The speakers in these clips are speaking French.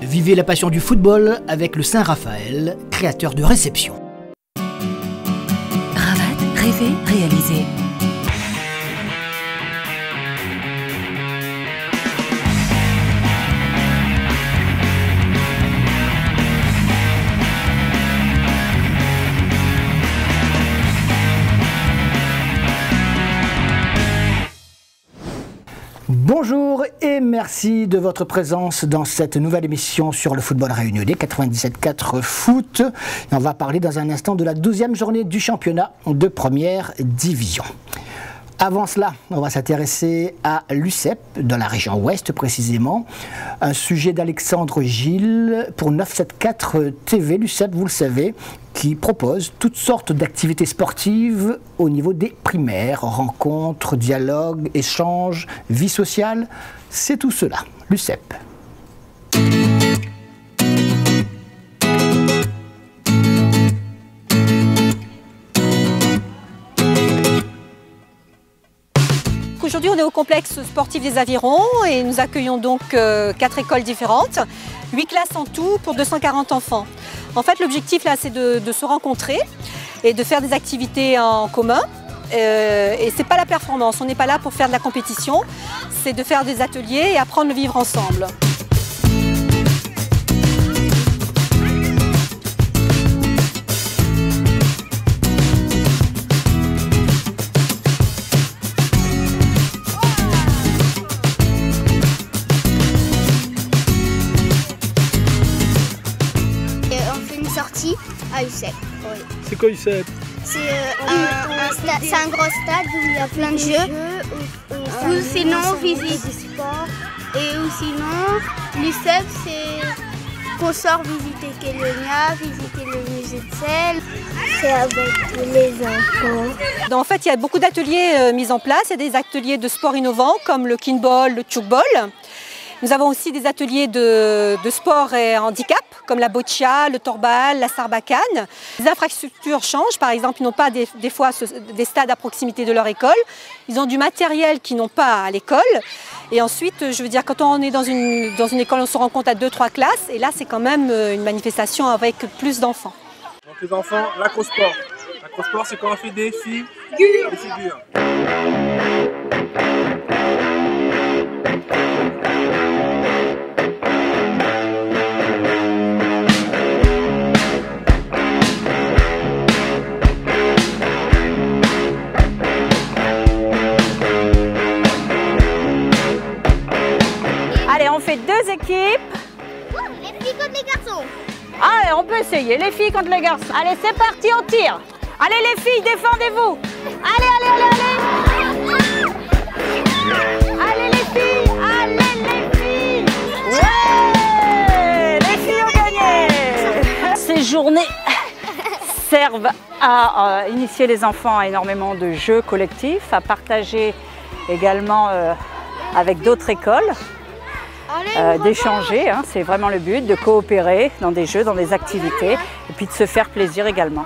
Vivez la passion du football avec le Saint-Raphaël, créateur de réception. Ravat, rêver, réaliser. Bonjour et merci de votre présence dans cette nouvelle émission sur le football réunionnais 97.4 Foot. Et on va parler dans un instant de la 12e journée du championnat de première division. Avant cela, on va s'intéresser à l'UCEP, dans la région ouest précisément. Un sujet d'Alexandre Gilles pour 974 TV. L'UCEP, vous le savez, qui propose toutes sortes d'activités sportives au niveau des primaires. Rencontres, dialogues, échanges, vie sociale. C'est tout cela, l'UCEP. Aujourd'hui, on est au complexe sportif des Avirons et nous accueillons donc 4 écoles différentes, 8 classes en tout pour 240 enfants. En fait, l'objectif là, c'est de se rencontrer et de faire des activités en commun. Et c'est pas la performance, on n'est pas là pour faire de la compétition, c'est de faire des ateliers et apprendre à vivre ensemble. À UCEP, oui. C'est quoi UCEP? C'est un gros stade où il y a plein de jeux. Ou sinon visite du sport. Et ou sinon l'UCEP c'est qu'on sort visiter Kélonia, visiter le musée de sel. C'est avec tous les enfants. En fait, il y a beaucoup d'ateliers mis en place. Il y a des ateliers de sport innovants comme le kinball, le tchoukball. Nous avons aussi des ateliers de sport et handicap, comme la boccia, le torbal, la sarbacane. Les infrastructures changent, par exemple, ils n'ont pas des fois des stades à proximité de leur école. Ils ont du matériel qu'ils n'ont pas à l'école. Et ensuite, je veux dire, quand on est dans une école, on se rend compte à 2-3 classes. Et là, c'est quand même une manifestation avec plus d'enfants. Donc les enfants, l'acrosport. L'acrosport, c'est quand on fait des figures. Allez, on fait 2 équipes. Les filles contre les garçons. Allez, on peut essayer. Les filles contre les garçons. Allez, c'est parti, on tire. Allez, les filles, défendez-vous. Allez, allez, allez, allez. Allez, les filles. Allez, les filles. Ouais, les filles ont gagné. Ces journées servent à initier les enfants à énormément de jeux collectifs, à partager également avec d'autres écoles. D'échanger, hein, c'est vraiment le but, de coopérer dans des jeux, dans des activités et puis de se faire plaisir également.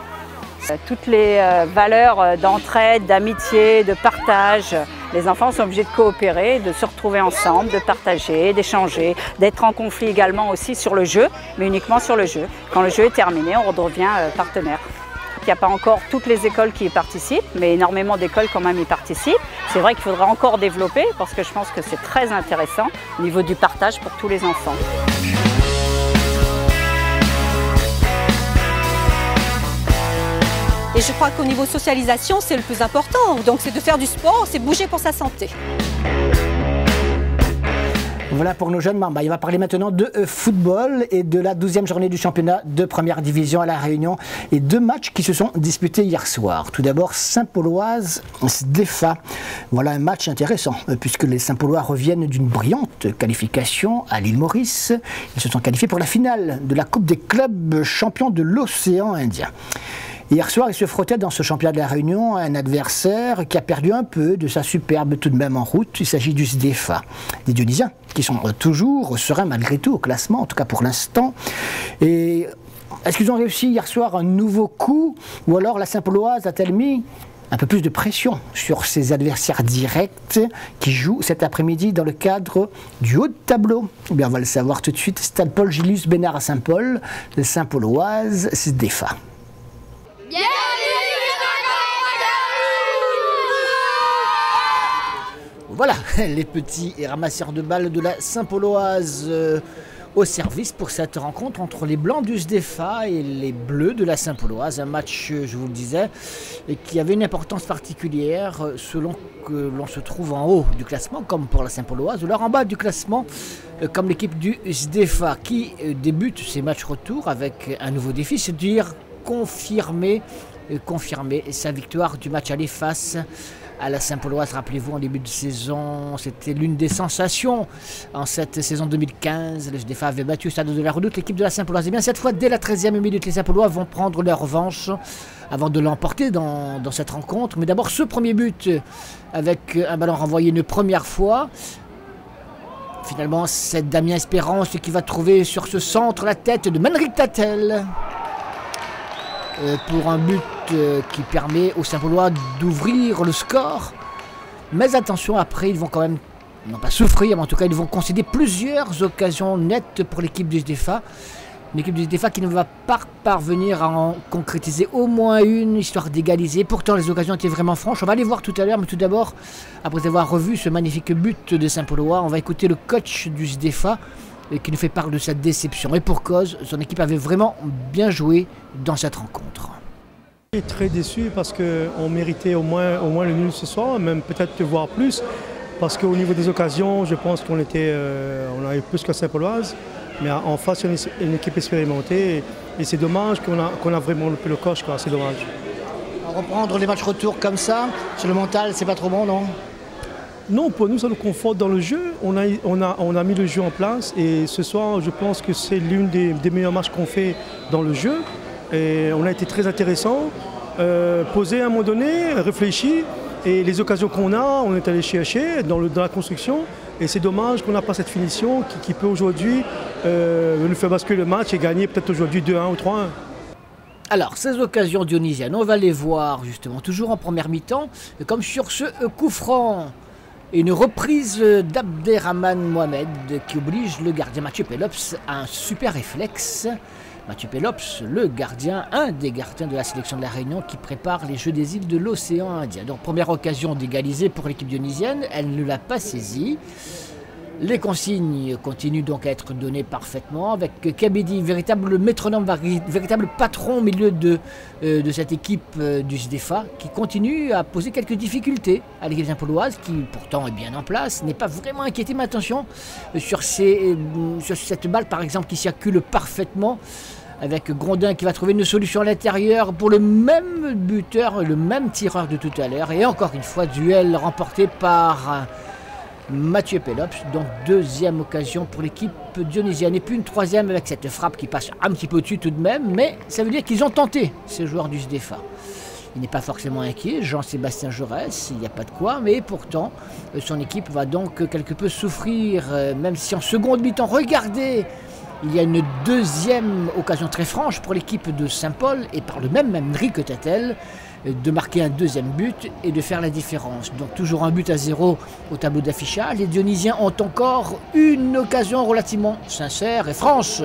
Toutes les valeurs d'entraide, d'amitié, de partage, les enfants sont obligés de coopérer, de se retrouver ensemble, de partager, d'échanger, d'être en conflit également aussi sur le jeu, mais uniquement sur le jeu. Quand le jeu est terminé, on redevient partenaire. Il n'y a pas encore toutes les écoles qui y participent, mais énormément d'écoles quand même y participent. C'est vrai qu'il faudra encore développer parce que je pense que c'est très intéressant au niveau du partage pour tous les enfants. Et je crois qu'au niveau socialisation, c'est le plus important. Donc c'est de faire du sport, c'est bouger pour sa santé. Voilà pour nos jeunes membres. Il va parler maintenant de football et de la 12e journée du championnat de première division à La Réunion et 2 matchs qui se sont disputés hier soir. Tout d'abord, Saint-Pauloise SDEFA. Voilà un match intéressant puisque les Saint-Paulois reviennent d'une brillante qualification à l'île Maurice. Ils se sont qualifiés pour la finale de la Coupe des clubs champions de l'océan Indien. Hier soir, il se frottait dans ce championnat de La Réunion un adversaire qui a perdu un peu de sa superbe tout de même en route. Il s'agit du SDEFA, des Dionysiens, qui sont toujours sereins malgré tout au classement, en tout cas pour l'instant. Et est-ce qu'ils ont réussi hier soir un nouveau coup, ou alors la Saint-Pauloise a-t-elle mis un peu plus de pression sur ses adversaires directs qui jouent cet après-midi dans le cadre du haut de tableau. Eh bien, on va le savoir tout de suite. Stade Paul Gillius Bénard à Saint-Paul, le Saint-Pauloise SDFA. Voilà, les petits ramasseurs de balles de la Saint-Pauloise au service pour cette rencontre entre les Blancs du SDFA et les Bleus de la Saint-Pauloise. Un match, je vous le disais, qui avait une importance particulière selon que l'on se trouve en haut du classement, comme pour la Saint-Pauloise, ou alors en bas du classement, comme l'équipe du SDFA, qui débute ses matchs retour avec un nouveau défi, c'est-à-dire confirmer sa victoire du match aller face à la Saint-Pauloise. Rappelez-vous, en début de saison, c'était l'une des sensations en cette saison 2015. Le SDFA avait battu au stade de la Redoute l'équipe de la Saint-Pauloise. Et bien cette fois, dès la 13e minute, les Saint-Paulois vont prendre leur revanche avant de l'emporter dans cette rencontre. Mais d'abord, ce premier but avec un ballon renvoyé une première fois. Finalement, c'est Damien Espérance qui va trouver sur ce centre la tête de Manrik Tatel pour un but qui permet aux Saint-Paulois d'ouvrir le score. Mais attention, après, ils vont quand même, non pas souffrir, mais en tout cas, ils vont concéder plusieurs occasions nettes pour l'équipe du SDFA. Une équipe du SDFA qui ne va pas parvenir à en concrétiser au moins une, histoire d'égaliser. Pourtant, les occasions étaient vraiment franches. On va les voir tout à l'heure, mais tout d'abord, après avoir revu ce magnifique but de Saint-Paulois, on va écouter le coach du SDFA qui nous fait part de sa déception. Et pour cause, son équipe avait vraiment bien joué dans cette rencontre. Je suis très déçu parce qu'on méritait au moins le nul ce soir, même peut-être voir plus. Parce qu'au niveau des occasions, je pense qu'on avait plus que Saint-Pauloise. Mais en face, une équipe expérimentée. Et c'est dommage qu'on a vraiment loupé le coche. C'est dommage. Reprendre les matchs retour comme ça, sur le mental, c'est pas trop bon, non? Non, pour nous, ça nous conforte dans le jeu. On a mis le jeu en place. Et ce soir, je pense que c'est l'une des meilleurs matchs qu'on fait dans le jeu. Et on a été très intéressant, posé à un moment donné, réfléchi. Et les occasions qu'on a, on est allé chercher dans la construction. Et c'est dommage qu'on n'a pas cette finition qui peut aujourd'hui nous faire basculer le match et gagner peut-être aujourd'hui 2-1 ou 3-1. Alors, ces occasions dionysiennes, on va les voir justement, toujours en première mi-temps, comme sur ce coup franc. Une reprise d'Abderrahman Mohamed qui oblige le gardien Mathieu Pelops à un super réflexe. Mathieu Pelops, le gardien, un des gardiens de la sélection de la Réunion qui prépare les Jeux des îles de l'océan Indien. Donc première occasion d'égaliser pour l'équipe dionysienne, elle ne l'a pas saisie. Les consignes continuent donc à être données parfaitement avec Kabedi, véritable métronome, véritable patron au milieu de cette équipe du SDFA qui continue à poser quelques difficultés à l'équipe saint-pauloise qui pourtant est bien en place, n'est pas vraiment inquiétée, mais attention sur cette balle par exemple qui circule parfaitement avec Grondin qui va trouver une solution à l'intérieur pour le même buteur, le même tireur de tout à l'heure et encore une fois duel remporté par Mathieu Pelops, donc deuxième occasion pour l'équipe dionysienne. Et puis une troisième avec cette frappe qui passe un petit peu au-dessus tout de même, mais ça veut dire qu'ils ont tenté, ces joueurs du SDFA. Il n'est pas forcément inquiet, Jean-Sébastien Jaurès, il n'y a pas de quoi, mais pourtant son équipe va donc quelque peu souffrir, même si en seconde mi-temps, regardez, il y a une deuxième occasion très franche pour l'équipe de Saint-Paul, et par le même Manrik Tatel, de marquer un deuxième but et de faire la différence. Donc toujours un but à 0 au tableau d'affichage. Les Dionysiens ont encore une occasion relativement sincère et franche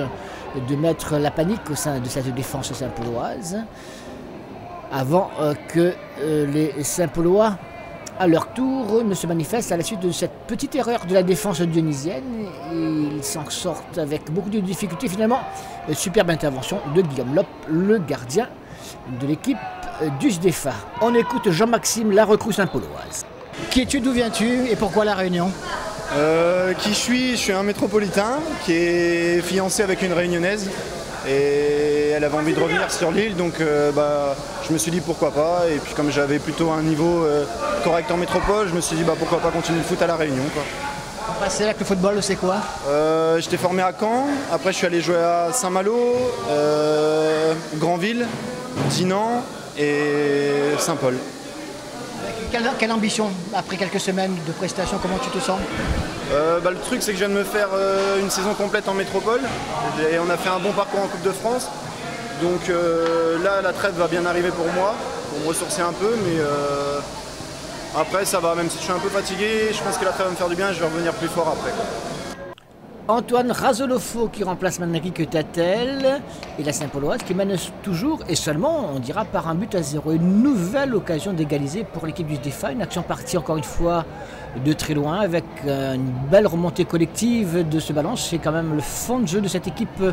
de mettre la panique au sein de cette défense saint-pauloise avant que les Saint-Paulois à leur tour ne se manifestent à la suite de cette petite erreur de la défense dionysienne. Ils s'en sortent avec beaucoup de difficultés. Finalement, superbe intervention de Guillaume Lopp, le gardien de l'équipe du SDFA. On écoute Jean-Maxime, la recrue saint-pauloise. Qui es-tu, d'où viens-tu et pourquoi la Réunion? Qui je suis un métropolitain qui est fiancé avec une réunionnaise et elle avait envie de revenir sur l'île, donc je me suis dit pourquoi pas, et puis comme j'avais plutôt un niveau correct en métropole, je me suis dit pourquoi pas continuer le foot à la Réunion, quoi. C'est là que le football, c'est quoi? J'étais formé à Caen, après je suis allé jouer à Saint-Malo, Granville, Dinan et Saint-Paul. Quelle ambition après quelques semaines de prestations, comment tu te sens? Le truc c'est que je viens de me faire une saison complète en métropole et on a fait un bon parcours en Coupe de France. Donc là la trêve va bien arriver pour moi, pour me ressourcer un peu, mais après ça va, même si je suis un peu fatigué, je pense que la trêve va me faire du bien, je vais revenir plus fort après, quoi. Antoine Razolofo qui remplace Manrique Tatel et la Saint-Pauloise qui mène toujours et seulement, on dira, par 1-0. Une nouvelle occasion d'égaliser pour l'équipe du SDFA. Une action partie encore une fois de très loin avec une belle remontée collective de ce ballon. C'est quand même le fond de jeu de cette équipe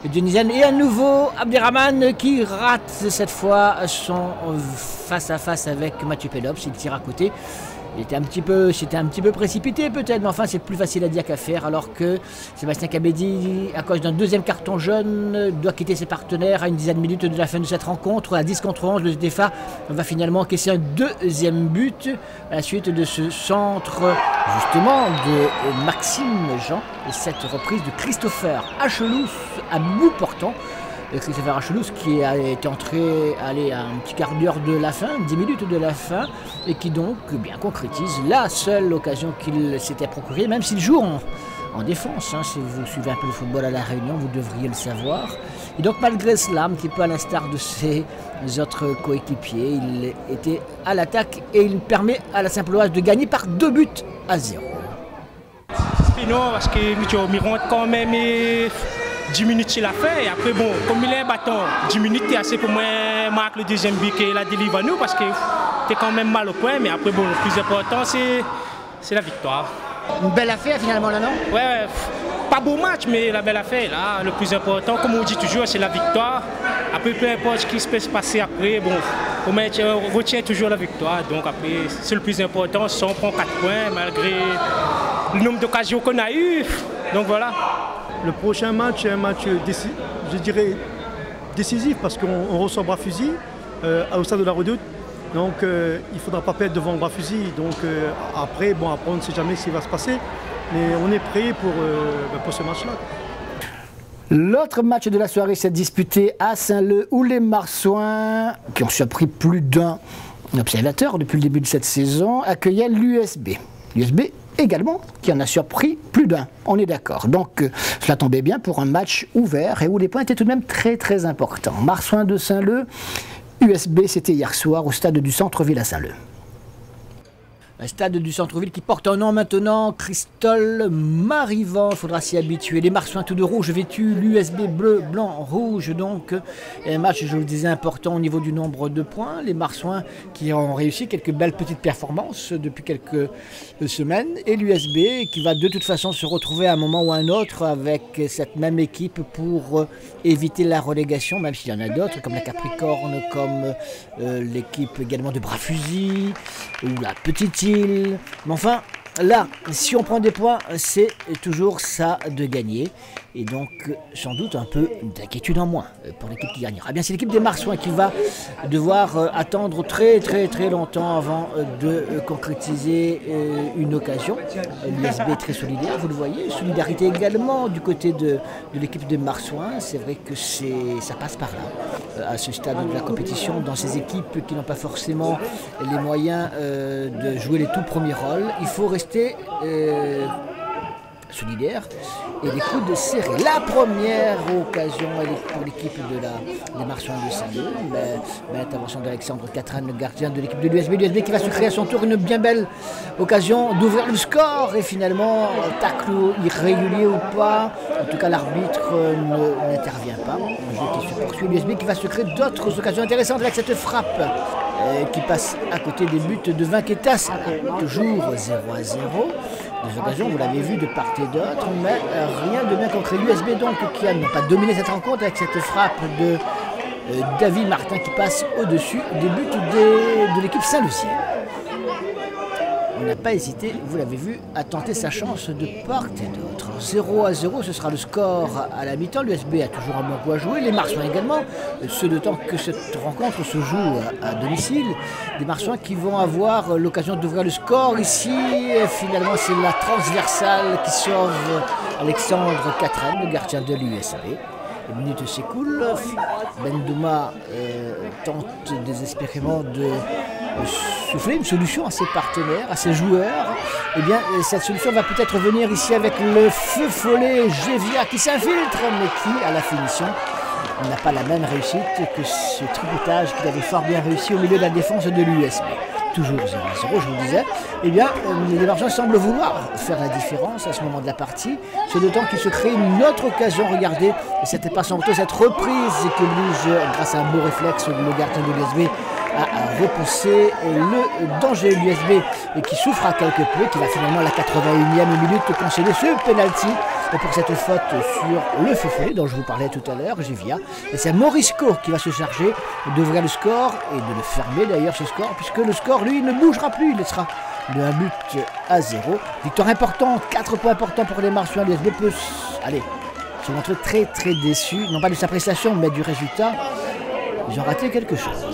dionysienne. Et à nouveau, Abderrahmane qui rate cette fois son face-à-face avec Mathieu Pelops. Il tire à côté. C'était un petit peu précipité peut-être, mais enfin c'est plus facile à dire qu'à faire, alors que Sébastien Cabedi, à cause d'un deuxième carton jaune, doit quitter ses partenaires à une dizaine de minutes de la fin de cette rencontre. À 10-11, le SDFA va finalement encaisser un deuxième but à la suite de ce centre justement de Maxime Jean et cette reprise de Christopher Achelous à bout portant. Christopher Achelous qui est entré à un petit quart d'heure de la fin, 10 minutes de la fin, et qui donc bien concrétise la seule occasion qu'il s'était procurée, même s'il joue en défense. Si vous suivez un peu le football à La Réunion, vous devriez le savoir. Et donc malgré cela, un petit peu à l'instar de ses autres coéquipiers, il était à l'attaque et il permet à la Saint-Pauloise de gagner par 2-0. Non, parce que nous rentre quand même 10 minutes sur la fin, et après bon, comme il est un bâton, 10 minutes c'est assez pour moi marquer le deuxième but qu'il a délivré à nous, parce que t'es quand même mal au point, mais après bon, le plus important c'est la victoire. Une belle affaire finalement là, non? Ouais, pas beau match, mais la belle affaire là, le plus important, comme on dit toujours, c'est la victoire. Après peu importe ce qui se peut se passer après, bon, on retient toujours la victoire, donc après c'est le plus important, si on prend 4 points malgré le nombre d'occasions qu'on a eu, donc voilà. Le prochain match est un match, je dirais, décisif parce qu'on reçoit Bras-Fusil au stade de la Redoute. Donc il ne faudra pas perdre devant Bras-Fusil. Donc après, on ne sait jamais ce qui va se passer. Mais on est prêt pour ce match-là. L'autre match de la soirée s'est disputé à Saint-Leu où les Marsouins, qui ont surpris plus d'un observateur depuis le début de cette saison, accueillaient l'USB. L'USB également, qui en a surpris plus d'un, on est d'accord. Donc cela tombait bien pour un match ouvert et où les points étaient tout de même très très importants. Marsouins de Saint-Leu, USB, c'était hier soir au stade du centre-ville à Saint-Leu. Un stade du centre-ville qui porte un nom maintenant, Cristol Marivent, il faudra s'y habituer. Les Marsouins tout de rouge vêtus, l'USB bleu, blanc, rouge. Donc un match, je vous le disais, important au niveau du nombre de points. Les Marsouins qui ont réussi quelques belles petites performances depuis quelques semaines. Et l'USB qui va de toute façon se retrouver à un moment ou à un autre avec cette même équipe pour éviter la relégation, même s'il y en a d'autres comme la Capricorne, comme l'équipe également de Bras-Fusil ou la Petite Île. Mais enfin, là, si on prend des points, c'est toujours ça de gagner. Et donc, sans doute, un peu d'inquiétude en moins pour l'équipe qui gagnera. Eh bien, c'est l'équipe des Marsouins qui va devoir attendre très très très longtemps avant de concrétiser une occasion. L'USB est très solidaire, vous le voyez. Solidarité également du côté de l'équipe des Marsouins. C'est vrai que ça passe par là, à ce stade de la compétition, dans ces équipes qui n'ont pas forcément les moyens de jouer les tout premiers rôles. Il faut rester solidaire et les coudes serrés. La première occasion pour l'équipe des Marsouins de Saint-Leu. L'intervention d'Alexandre Catran, le gardien de l'équipe de l'USB. L'USB qui va se créer à son tour une bien belle occasion d'ouvrir le score et finalement, tacle irrégulier ou pas, en tout cas l'arbitre n'intervient pas. Un jeu qui se poursuit. L'USB qui va se créer d'autres occasions intéressantes avec cette frappe qui passe à côté des buts de Vinquetas. Toujours 0-0. Des occasions, vous l'avez vu, de part et d'autre, mais rien de bien concret. L'USB donc qui n'a pas dominé cette rencontre avec cette frappe de David Martin qui passe au-dessus des buts de l'équipe Saint-Lucienne. On n'a pas hésité, vous l'avez vu, à tenter sa chance de part et d'autre. 0-0, ce sera le score à la mi-temps. L'USB a toujours un bon coup à jouer, les Marsouins également, ce d'autant que cette rencontre se joue à domicile. Des Marsouins qui vont avoir l'occasion d'ouvrir le score. Ici, finalement, c'est la transversale qui sauve Alexandre Catran, le gardien de l'USB. Les minutes s'écoulent. Bendouma tente désespérément de souffler une solution à ses partenaires, à ses joueurs. Eh bien, cette solution va peut-être venir ici avec le feu follet Gévia qui s'infiltre, mais qui, à la finition, n'a pas la même réussite que ce tripotage qu'il avait fort bien réussi au milieu de la défense de l'USB. Toujours 0-0, je vous le disais. Eh bien, les Martiens semblent vouloir faire la différence à ce moment de la partie. C'est d'autant qu'il se crée une autre occasion. Regardez, cette passe en retour, cette reprise qui oblige, grâce à un beau réflexe, le gardien de l'USB à repousser le danger l'USB et qui souffre à quelque peu, qui va finalement à la 81e minute concéder ce penalty pour cette faute sur le Fefeuille dont je vous parlais tout à l'heure, Givia. Et c'est Morisco qui va se charger d'ouvrir le score et de le fermer d'ailleurs ce score, puisque le score lui ne bougera plus, il laissera de 1 but à 0. Victoire importante, 4 points importants pour les Martiens. L'USB peut se montrer très très déçu, non pas de sa prestation mais du résultat. Ils ont raté quelque chose.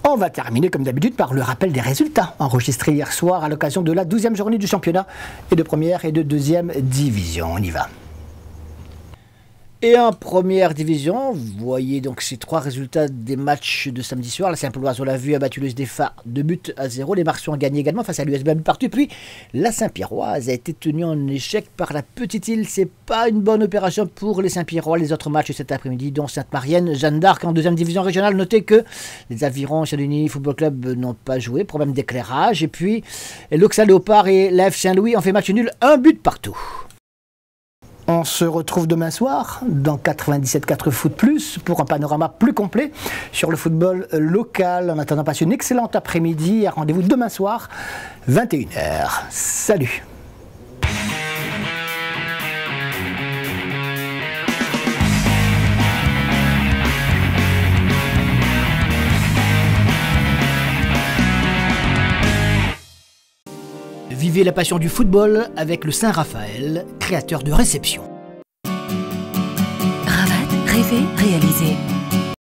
On va terminer comme d'habitude par le rappel des résultats enregistrés hier soir à l'occasion de la 12e journée du championnat et de première et de deuxième division. On y va. Et en première division, vous voyez donc ces 3 résultats des matchs de samedi soir. La Saint-Pauloise, on l'a vu, a battu le SDFA 2 buts à 0. Les Martiens ont gagné également face à l'USB un but partout. Puis la Saint-Pierroise a été tenue en échec par la Petite Île. C'est pas une bonne opération pour les Saint-Pierrois. Les autres matchs cet après-midi, dont Sainte-Marienne, Jeanne d'Arc en deuxième division régionale. Notez que les Avirons Saint-Denis Football Club n'ont pas joué, problème d'éclairage. Et puis l'Auxerre Léopard et l'AF Saint-Louis ont fait match nul, 1 but partout. On se retrouve demain soir dans 97.4 Foot Plus pour un panorama plus complet sur le football local. En attendant, passez une excellente après-midi. Rendez-vous demain soir, 21h. Salut! Vivez la passion du football avec le Saint-Raphaël, créateur de réception. Ravat, rêver, réaliser.